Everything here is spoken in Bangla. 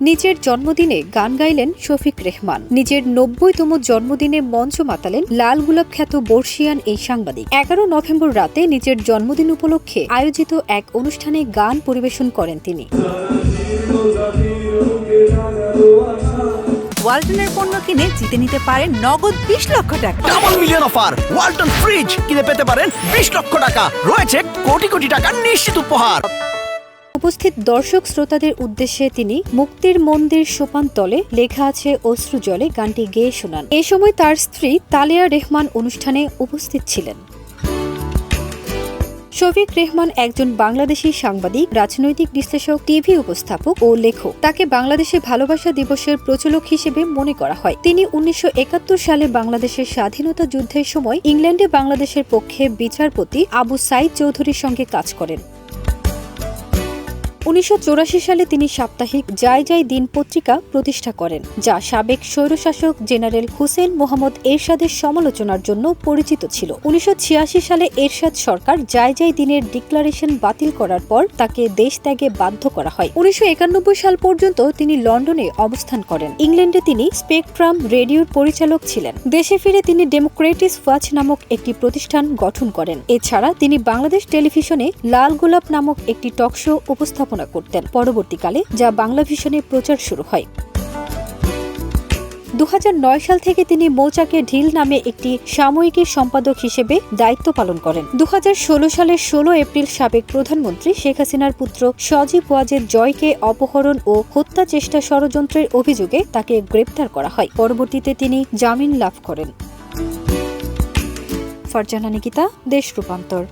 নিজের জন্মদিনে গান গাইলেন শফিক রেহমান। নিজের ৯০তম জন্মদিনে মঞ্চ মাতালেন লাল গোলাপ খ্যাত বর্ষিয়ান এই সাংবাদিক। ১১ নভেম্বর রাতে নিজের জন্মদিন উপলক্ষে আয়োজিত এক অনুষ্ঠানে গান পরিবেশন করেন তিনি। ওয়ালটনের পণ্য কিনে জিতে নিতে পারেন নগদ ২০ লক্ষ টাকা। Double million offer! Walton fridge কিনে পেতে পারেন ২০ লক্ষ টাকা। রয়েছে কোটি কোটি টাকার নিশ্চিত উপহার। উপস্থিত দর্শক শ্রোতাদের উদ্দেশ্যে তিনি মুক্তির মন্দির সোপান তলে লেখা আছে অশ্রু জলে গানটি গেয়ে শোনান। এ সময় তার স্ত্রী তালেয়া রেহমান অনুষ্ঠানে উপস্থিত ছিলেন। শফিক রেহমান একজন বাংলাদেশী সাংবাদিক, রাজনৈতিক বিশ্লেষক, টিভি উপস্থাপক ও লেখক। তাকে বাংলাদেশে ভালোবাসা দিবসের প্রচলক হিসেবে মনে করা হয়। তিনি ১৯৭১ সালে বাংলাদেশের স্বাধীনতা যুদ্ধের সময় ইংল্যান্ডে বাংলাদেশের পক্ষে বিচারপতি আবু সাইদ চৌধুরীর সঙ্গে কাজ করেন। ১৯৮৪ সালে তিনি সাপ্তাহিক যাই যাই দিন পত্রিকা প্রতিষ্ঠা করেন, যা সাবেক স্বৈরশাসক জেনারেল হুসেন মোহাম্মদ এরশাদের সমালোচনার জন্য পরিচিত ছিল। ১৯৮৬ সালে এরশাদ সরকার যাই যাই দিনের ডিক্লারেশন বাতিল করার পর তাকে দেশ ত্যাগে বাধ্য করা হয়। ১৯৯১ সাল পর্যন্ত তিনি লন্ডনে অবস্থান করেন। ইংল্যান্ডে তিনি স্পেকট্রাম রেডিওর পরিচালক ছিলেন। দেশে ফিরে তিনি ডেমোক্রেটিস ওয়াচ নামক একটি প্রতিষ্ঠান গঠন করেন। এছাড়া তিনি বাংলাদেশ টেলিভিশনে লাল গোলাপ নামক একটি টক শো উপস্থাপন করতেন পরবর্তীকালে, যা বাংলা ভিশনে প্রচার শুরু হয়। ২০০৯ সাল থেকে তিনি মৌচাকে ঢিল নামে একটি সাময়িকীর সম্পাদক হিসেবে দায়িত্ব পালন করেন। ২০১৬ সালের ১৬ এপ্রিল সাবেক প্রধানমন্ত্রী শেখ হাসিনার পুত্র সজীব ওয়াজেদ জয়কে অপহরণ ও হত্যা চেষ্টা ষড়যন্ত্রের অভিযোগে তাকে গ্রেপ্তার করা হয়। পরবর্তীতে তিনি জামিন লাভ করেন। ফারজানা নিকিতা, দেশ রূপান্তর।